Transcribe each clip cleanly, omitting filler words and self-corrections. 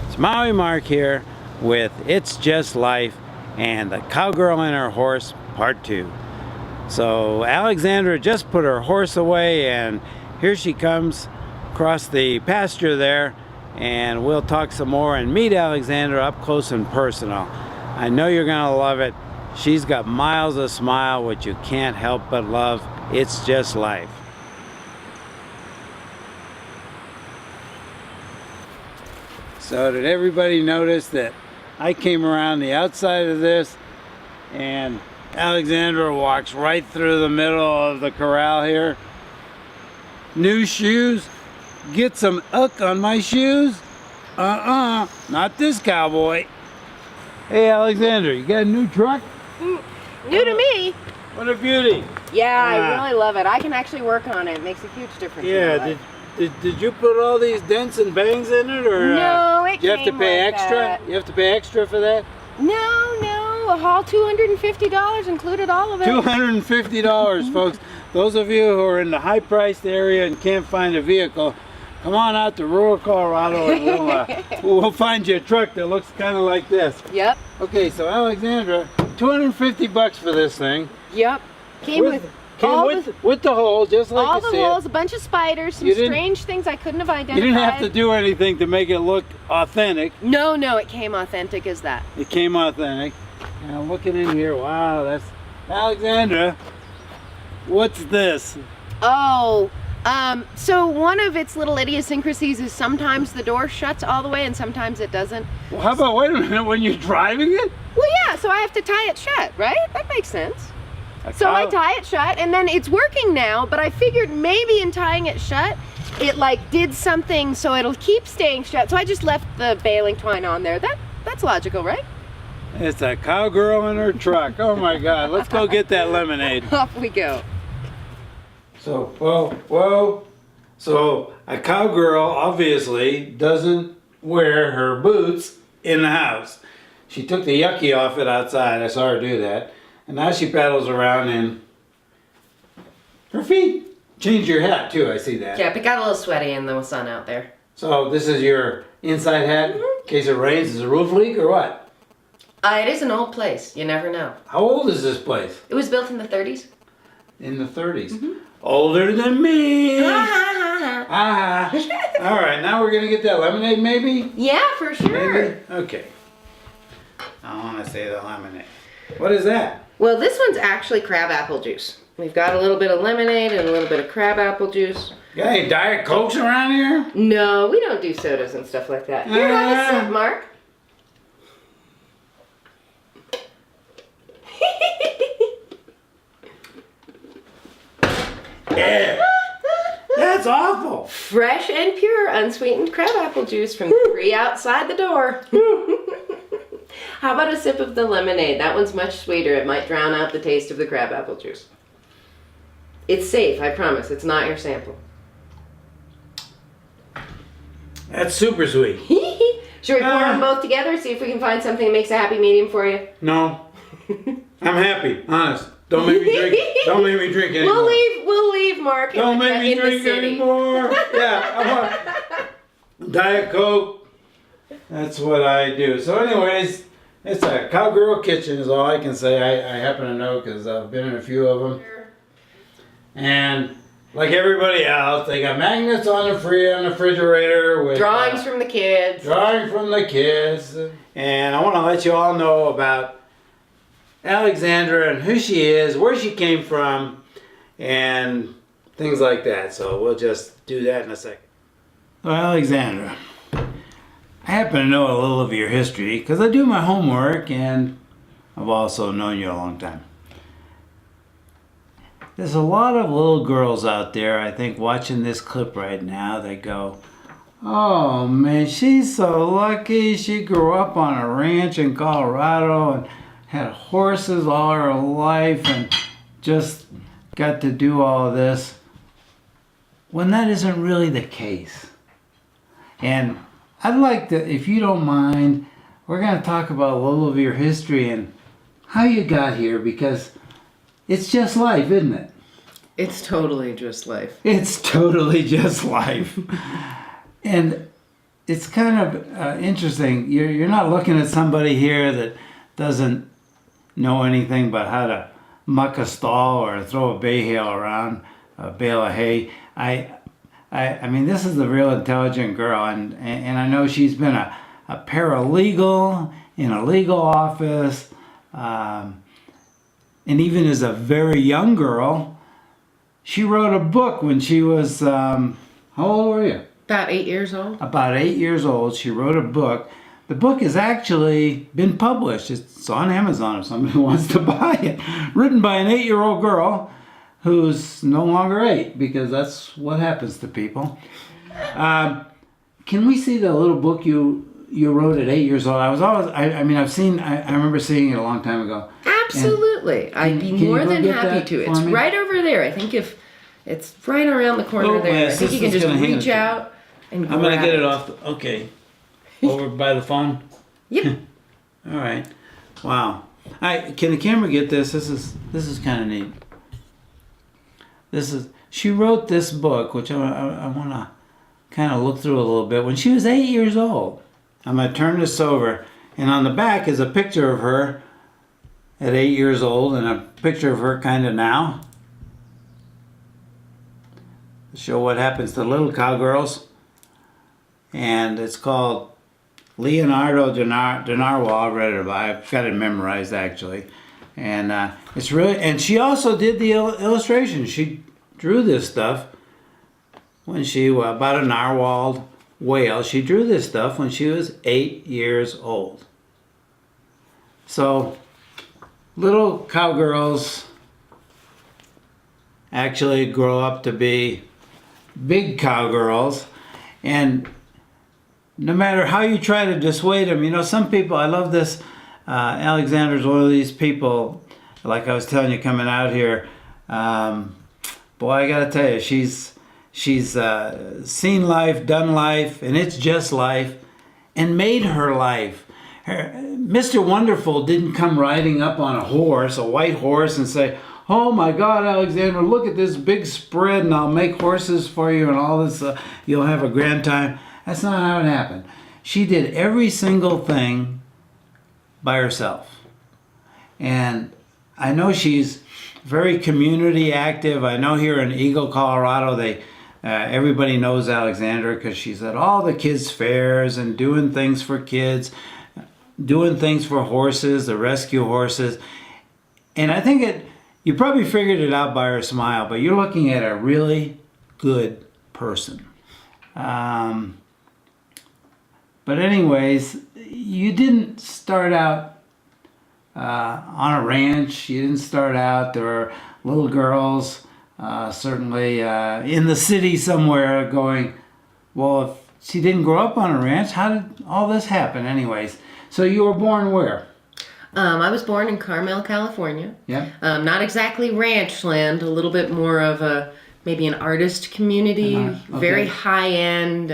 It's Maui Mark here with It's Just Life and the Cowgirl and Her Horse Part 2. So Alexandra just put her horse away and here she comes across the pasture there, and we'll talk some more and meet Alexandra up close and personal. I know you're gonna love it. She's got miles of smile which you can't help but love. It's just life. So did everybody notice that I came around the outside of this and Alexandra walks right through the middle of the corral here? New shoes? Get some uck on my shoes? Not this cowboy. Hey Alexandra, you got a new truck? New to me. What a beauty. Yeah, I really love it. I can actually work on it. It makes a huge difference. Yeah, did you put all these dents and bangs in it, or no? It you have to pay like extra? That. You have to pay extra for that? No, a haul $250 included all of it. $250, folks. Those of you who are in the high-priced area and can't find a vehicle, come on out to rural Colorado and we'll find you a truck that looks kind of like this. Yep. Okay, so Alexandra, $250 for this thing. Yep. Came with the hole, just like all you the see holes, it. a bunch of spiders, some strange things I couldn't have identified. You didn't have to do anything to make it look authentic. No, it came authentic as that. It came authentic. Now looking in here, wow, that's Alexandra. What's this? Oh, so one of its little idiosyncrasies is sometimes the door shuts all the way and sometimes it doesn't. Well, how about, wait a minute, when you're driving it? Well, yeah, so I have to tie it shut, right? That makes sense. So I tie it shut and then it's working now, but I figured maybe in tying it shut, it like did something so it'll keep staying shut. So I just left the baling twine on there. That's logical, right? It's a cowgirl in her truck. Oh my God, let's go get that lemonade. Off we go. So, whoa. So a cowgirl obviously doesn't wear her boots in the house. She took the yucky off it outside. I saw her do that. And now she paddles around in her feet. Change your hat too, I see that. Yep, it got a little sweaty in the sun out there. So this is your inside hat in case it rains. Is it a roof leak or what? It is an old place. You never know. How old is this place? It was built in the 30s. In the 30s. Older than me. All right, now we're gonna get that lemonade, maybe? Yeah, for sure. Maybe? Okay. I want to say the lemonade. What is that? Well, this one's actually crab apple juice. We've got a little bit of lemonade and a little bit of crab apple juice. Got any Diet Cokes around here? No, we don't do sodas and stuff like that. Here, have a sip, Mark. Yeah. That's awful. Fresh and pure unsweetened crab apple juice from the tree outside the door. How about a sip of the lemonade? That one's much sweeter. It might drown out the taste of the crab apple juice. It's safe, I promise. It's not your sample. That's super sweet. Should we pour them both together? See if we can find something that makes a happy medium for you? No. I'm happy, honest. Don't make me drink. Don't make me drink anymore. We'll leave, Mark. Don't make me drink anymore. Yeah, I want Diet Coke. That's what I do. So anyways, it's a Cowgirl Kitchen is all I can say. I happen to know because I've been in a few of them. And like everybody else, they got magnets on the refrigerator with drawings from the kids. Drawing from the kids. And I want to let you all know about Alexandra and who she is, where she came from, and things like that. So we'll just do that in a second. So Alexandra, I happen to know a little of your history because I do my homework and I've also known you a long time. There's a lot of little girls out there, I think, watching this clip right now that go, oh man, she's so lucky. She grew up on a ranch in Colorado and had horses all her life and just got to do all of this. When that isn't really the case. And I'd like to, if you don't mind, we're going to talk about a little of your history and how you got here, because it's just life, isn't it? It's totally just life. It's totally just life. And it's kind of interesting. You're not looking at somebody here that doesn't know anything but how to muck a stall or throw a bay bale around, a bale of hay. I mean, this is a real intelligent girl, and I know she's been a paralegal in a legal office, and even as a very young girl, she wrote a book when she was, how old were you? About 8 years old. About 8 years old, she wrote a book. The book has actually been published. It's on Amazon if somebody wants to buy it. Written by an 8-year-old girl who's no longer 8, because that's what happens to people. Can we see the little book you wrote at 8 years old? I remember seeing it a long time ago. Absolutely. I'd be more than happy to. It's right over there. I think if it's right around the corner there. I think you can just reach out and grab it. I'm going to get it off. Okay. Over by the phone? Yep. All right. Wow. Can the camera get this? This is kind of neat. She wrote this book, which I want to kind of look through a little bit, when she was 8 years old. I'm going to turn this over, and on the back is a picture of her at 8 years old and a picture of her kind of now. To show what happens to little cowgirls. And it's called Leonardo de Narwhal. I read it about. I've got it memorized actually, and it's really. And she also did the illustration. She drew this stuff when she about a narwhal whale. She drew this stuff when she was 8 years old. So little cowgirls actually grow up to be big cowgirls, and no matter how you try to dissuade them, some people, I love this, Alexandra's one of these people, like I was telling you coming out here, boy, I gotta tell you, she's seen life, done life, and it's just life, and made her life. Mr. Wonderful didn't come riding up on a horse, a white horse, and say, "Oh my God, Alexandra, look at this big spread, and I'll make horses for you and all this, you'll have a grand time." That's not how it happened. She did every single thing by herself. And I know she's very community active. I know here in Eagle, Colorado, everybody knows Alexandra because she's at all the kids' fairs and doing things for kids, doing things for horses, the rescue horses. And I think you probably figured it out by her smile, but you're looking at a really good person. But anyways, you didn't start out on a ranch. You didn't start out, there were little girls certainly in the city somewhere going, well, if she didn't grow up on a ranch, how did all this happen anyways? So you were born where? I was born in Carmel, California. Yeah. Not exactly ranch land, a little bit more of maybe an artist community, Okay. very high end.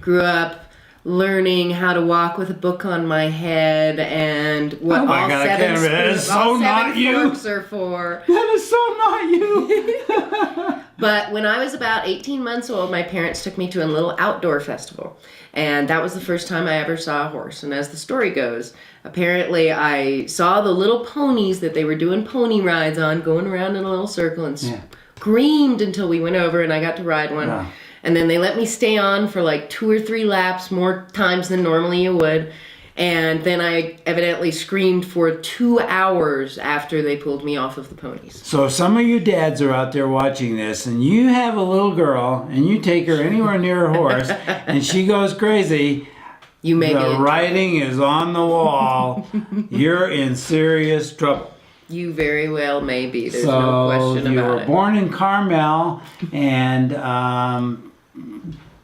Grew up learning how to walk with a book on my head and what all seven forks are for. That is so not you. But when I was about 18 months old, my parents took me to a little outdoor festival. And that was the first time I ever saw a horse. And as the story goes, apparently I saw the little ponies that they were doing pony rides on, going around in a little circle, and screamed until we went over and I got to ride one. Wow. And then they let me stay on for like 2 or 3 laps, more times than normally you would. And then I evidently screamed for 2 hours after they pulled me off of the ponies. So if some of you dads are out there watching this and you have a little girl and you take her anywhere near a horse and she goes crazy, the writing is on the wall. You're in serious trouble. You very well may be. There's no question about it. So you were born in Carmel and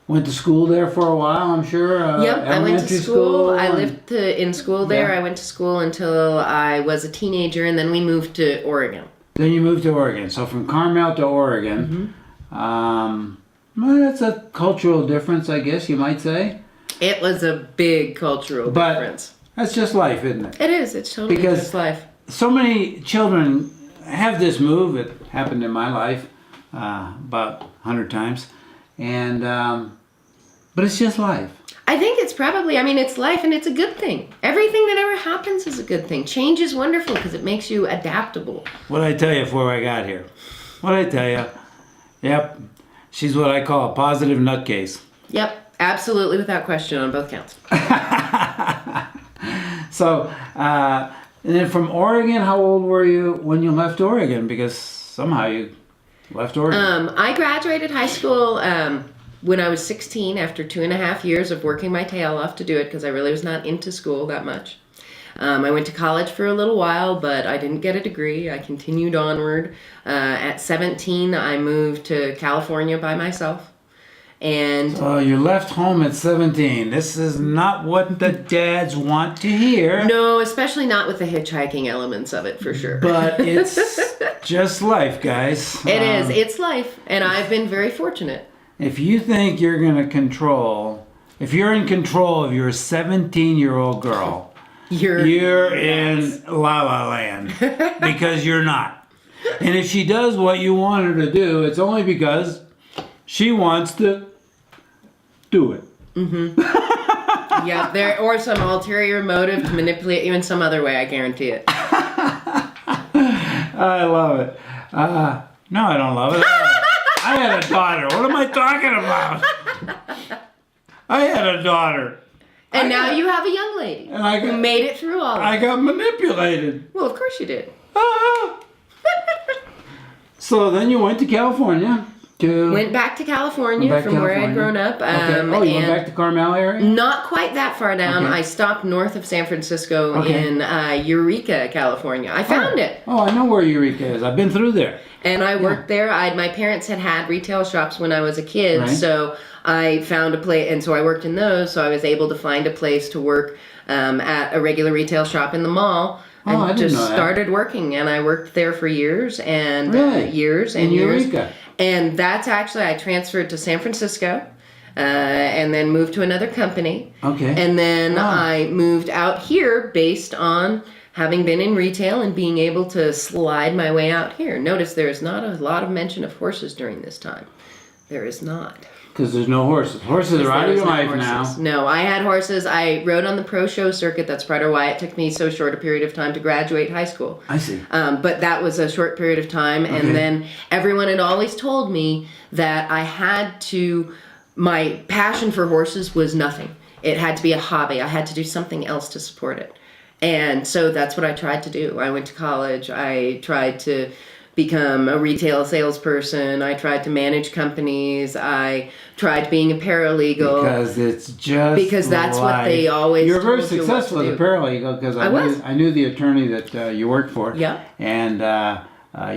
went to school there for a while, I'm sure. Yep, I went to school. I lived in school there. I went to school until I was a teenager, and then we moved to Oregon. Then you moved to Oregon. So from Carmel to Oregon. Well, that's a cultural difference, I guess you might say. It was a big cultural difference. That's just life, isn't it? It is. It's totally Because just life. so many children have this move. It happened in my life about 100 times. And, but it's just life. I think it's probably, I mean, it's life and it's a good thing. Everything that ever happens is a good thing. Change is wonderful because it makes you adaptable. What did I tell you before I got here? What did I tell you? Yep. She's what I call a positive nutcase. Yep, absolutely without question on both counts. So, and then from Oregon, how old were you when you left Oregon? Because somehow you left Oregon. I graduated high school when I was 16 after 2.5 years of working my tail off to do it because I really was not into school that much. I went to college for a little while, but I didn't get a degree. I continued onward. At 17, I moved to California by myself. And Oh, you left home at 17. This is not what the dads want to hear. no, especially not with the hitchhiking elements of it, for sure. But it's just life, guys. It is. It's life. And I've been very fortunate. If you think you're going to control, if you're in control of your 17-year-old girl, you're in La La Land because you're not. And if she does what you want her to do, it's only because she wants to do it. Yeah, there or some ulterior motive to manipulate you in some other way, I guarantee it. I love it. No, I don't love it. I had a daughter. What am I talking about? I had a daughter. And now you have a young lady And I who got, made it through all of I it. got manipulated. Well, of course you did. Ah. So then you went to California to... Went back to California Went back from to where I'd California. grown up. Okay. Oh, you went and back to Carmel area? not quite that far down. Okay. I stopped north of San Francisco Okay. in Eureka, California. I found it. Oh, I know where Eureka is. I've been through there. And I worked there. My parents had retail shops when I was a kid, Right. so I found a place, and so I worked in those. So I was able to find a place to work at a regular retail shop in the mall. Oh, I And didn't just know that. started working, and I worked there for years and Really? years and In years. Eureka? And that's actually I transferred to San Francisco, and then moved to another company. Okay. And then Wow. I moved out here based on having been in retail and being able to slide my way out here. Notice there is not a lot of mention of horses during this time. There is not. Because there's no horses. Horses are out of There is your no life horses. now. No, I had horses. I rode on the pro show circuit. That's part of why it took me so short a period of time to graduate high school. I see. But that was a short period of time. Okay. And then everyone had always told me that I had to, my passion for horses was nothing. It had to be a hobby. I had to do something else to support it. And so that's what I tried to do. I went to college. I tried to become a retail salesperson. I tried to manage companies. I tried being a paralegal. Because it's just Because that's what life. they always You're very told you what successful to as a do. paralegal because I was. I knew the attorney that you worked for. Yeah. And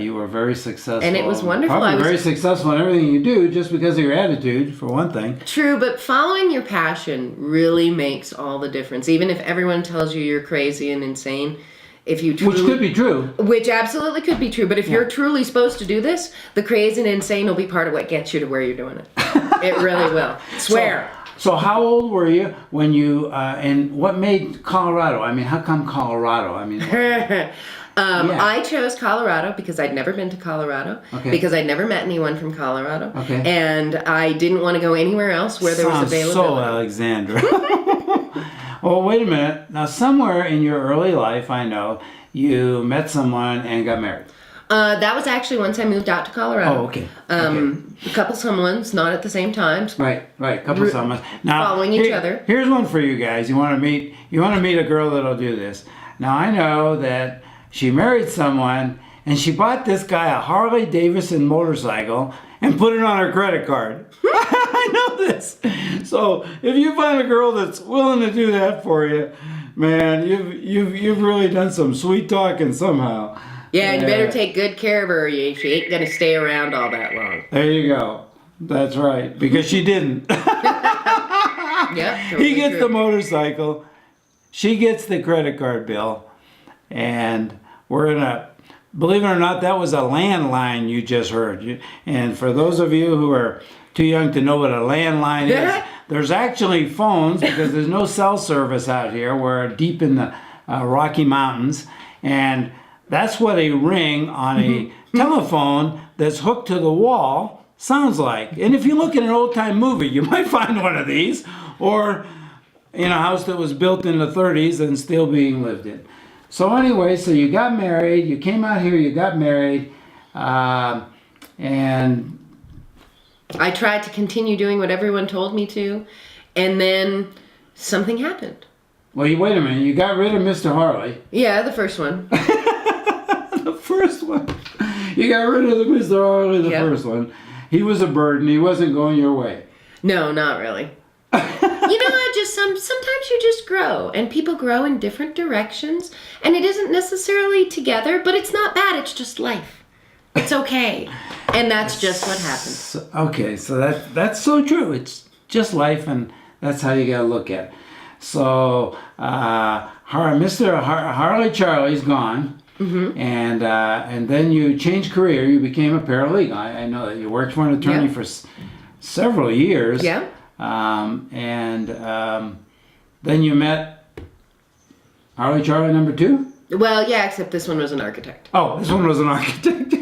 you were very successful. And it was wonderful. Probably I was- very successful in everything you do just because of your attitude, for one thing. True, but following your passion really makes all the difference. Even if everyone tells you you're crazy and insane, if you truly, Which could be true. which absolutely could be true, but if you're truly supposed to do this, the crazy and insane will be part of what gets you to where you're doing it. It really will. Swear. So how old were you when you, and what made Colorado? I mean, how come Colorado? I mean, I chose Colorado because I'd never been to Colorado, Okay. because I'd never met anyone from Colorado, Okay. and I didn't want to go anywhere else where there was sounds availability. so Alexandra. Well, wait a minute. Now, somewhere in your early life, I know, you met someone and got married. That was actually once I moved out to Colorado. Oh, okay. A couple someones, not at the same time. Right, couple of summers. Now, Following each other. Here's one for you guys. You want to meet a girl that'll do this. Now, I know that she married someone and she bought this guy a Harley Davidson motorcycle and put it on her credit card. I know this. So if you find a girl that's willing to do that for you, man, you've really done some sweet talking somehow. Yeah, and you better take good care of her. She ain't gonna stay around all that long. There you go. That's right, because she didn't. Yep. He gets the motorcycle, she gets the credit card bill, and we're in a, believe it or not, that was a landline you just heard. And for those of you who are too young to know what a landline is, There's actually phones because there's no cell service out here. We're deep in the Rocky Mountains, and that's what a ring on a telephone that's hooked to the wall sounds like. And if you look at an old-time movie, you might find one of these, or in a house that was built in the 30s and still being lived in. So anyway, so you got married, you came out here, you got married, and I tried to continue doing what everyone told me to, and then something happened. well, you wait a minute, you got rid of Mr. Harley. Yeah, the first one. The first one. You got rid of the Mr. Harley, the first one. He was a burden, he wasn't going your way. No, not really. You know what? Just sometimes you just grow, and people grow in different directions, and it isn't necessarily together, but it's not bad. It's just life. It's okay, and that's just what happened. Okay, so that's so true. It's just life, and that's how you gotta look at it. So Mr. Harley Charlie's gone, and then you changed career. You became a paralegal. I know that you worked for an attorney for several years. Yeah. Then you met Harley Charlie number 2? Well, yeah, except this one was an architect. Oh, this one was an architect.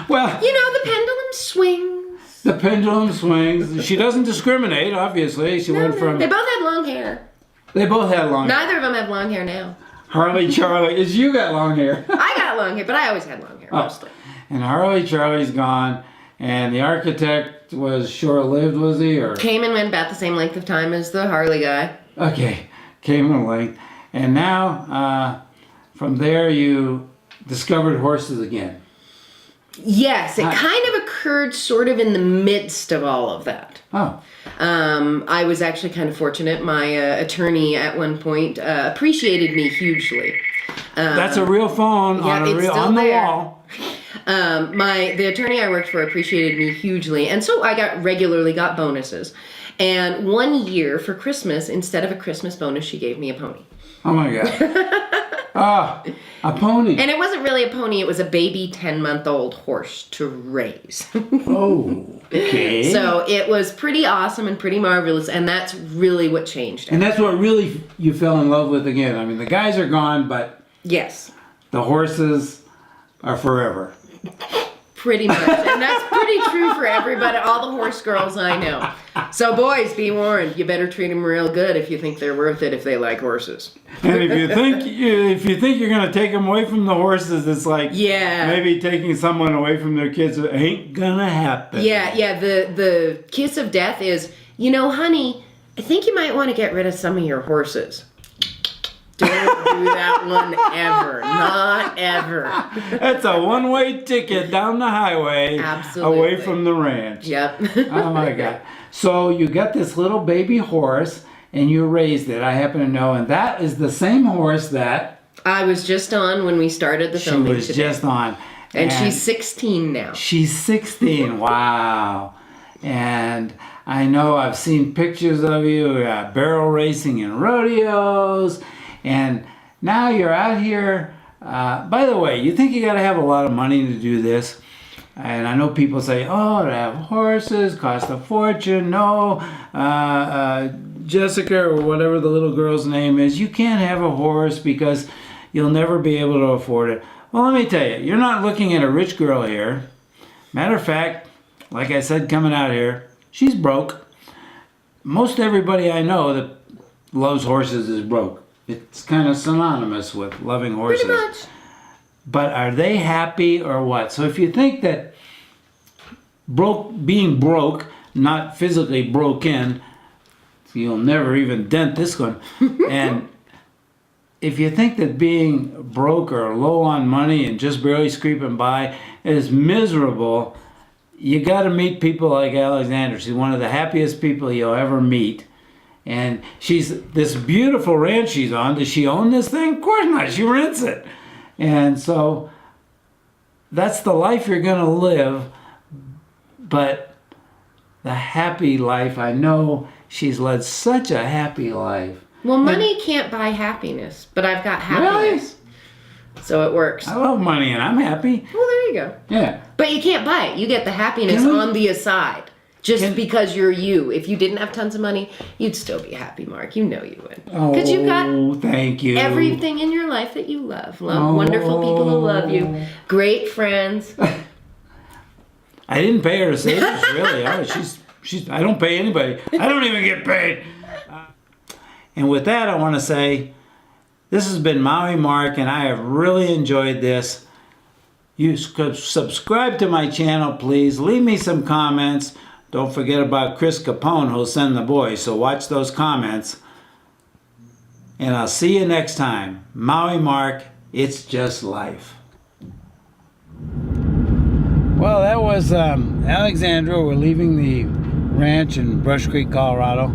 Well, You know, the pendulum swings. the pendulum swings. She doesn't discriminate, obviously. She went from... They both had long hair. They both had long hair. Neither of them have long hair now. Harley Charlie, you got long hair. I got long hair, but I always had long hair, mostly. And Harley Charlie's gone, and the architect was short-lived, was he? Or Came and went about the same length of time as the Harley guy. okay, came in length. And now, from there, you discovered horses again. Yes, it kind of occurred sort of in the midst of all of that. Oh. I was actually kind of fortunate. My attorney at one point appreciated me hugely. That's a real phone on the wall. The attorney I worked for appreciated me hugely, and so I regularly got bonuses. And one year for Christmas, instead of a Christmas bonus, she gave me a pony. Oh my God. A pony. And it wasn't really a pony, it was a baby 10-month-old horse to raise. Oh, okay. So it was pretty awesome and pretty marvelous, and that's really what changed it. And that's what really you fell in love with again. I mean, the guys are gone, but Yes. the horses are forever. Pretty much. And that's pretty true for everybody, all the horse girls I know. So boys, be warned. You better treat them real good if you think they're worth it if they like horses. And if you think you're going to take them away from the horses, it's like maybe taking someone away from their kids. It ain't going to happen. Yeah. The kiss of death is, you know, honey, I think you might want to get rid of some of your horses. Don't do that one ever. Not ever. That's a one-way ticket down the highway. Absolutely. Away from the ranch. Yep. Oh my God. So you got this little baby horse and you raised it, I happen to know, and that is the same horse that I was just on when we started the filming today. She was just on. And she's 16 now. She's 16. Wow. And I know I've seen pictures of you barrel racing in rodeos. And now you're out here. By the way, you think you got to have a lot of money to do this? And I know people say, oh, to have horses cost a fortune. No, Jessica or whatever the little girl's name is, you can't have a horse because you'll never be able to afford it. Well, let me tell you, you're not looking at a rich girl here. Matter of fact, like I said, coming out here, she's broke. Most everybody I know that loves horses is broke. It's kind of synonymous with loving horses. Pretty much. But are they happy or what? So if you think that being broke, not physically broken, you'll never even dent this one. And if you think that being broke or low on money and just barely scraping by is miserable, you got to meet people like Alexandra. She's one of the happiest people you'll ever meet. And she's this beautiful ranch she's on. Does she own this thing? Of course not. She rents it. And so that's the life you're going to live. But the happy life, I know she's led such a happy life. Well, money can't buy happiness, but I've got happiness. Really? So it works. I love money and I'm happy. Well, there you go. Yeah. But you can't buy it. You get the happiness on the aside. Just because you're you. If you didn't have tons of money, you'd still be happy, Mark. You know you would. Because you've got thank you. everything in your life that you love. Wonderful people who love you. Great friends. I didn't pay her to say this, really. I don't pay anybody. I don't even get paid. And with that, I want to say, this has been Maui Mark, and I have really enjoyed this. You subscribe to my channel, please. Leave me some comments. Don't forget about Chris Capone, who'll send the boys, so watch those comments. And I'll see you next time. Maui Mark, it's just life. Well, that was Alexandra. We're leaving the ranch in Brush Creek, Colorado.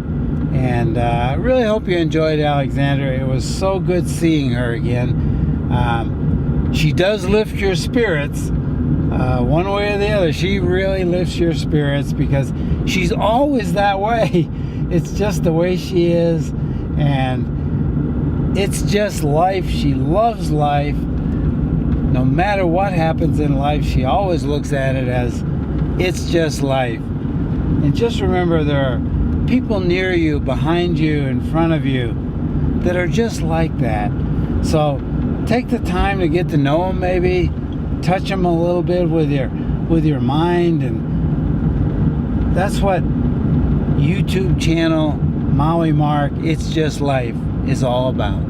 And I really hope you enjoyed Alexandra. It was so good seeing her again. She does lift your spirits. One way or the other, she really lifts your spirits because she's always that way. It's just the way she is, and it's just life. She loves life. No matter what happens in life, she always looks at it as it's just life. And just remember, there are people near you, behind you, in front of you that are just like that. So take the time to get to know them, maybe touch them a little bit with your mind, and that's what YouTube channel Maui Mark, It's Just Life is all about.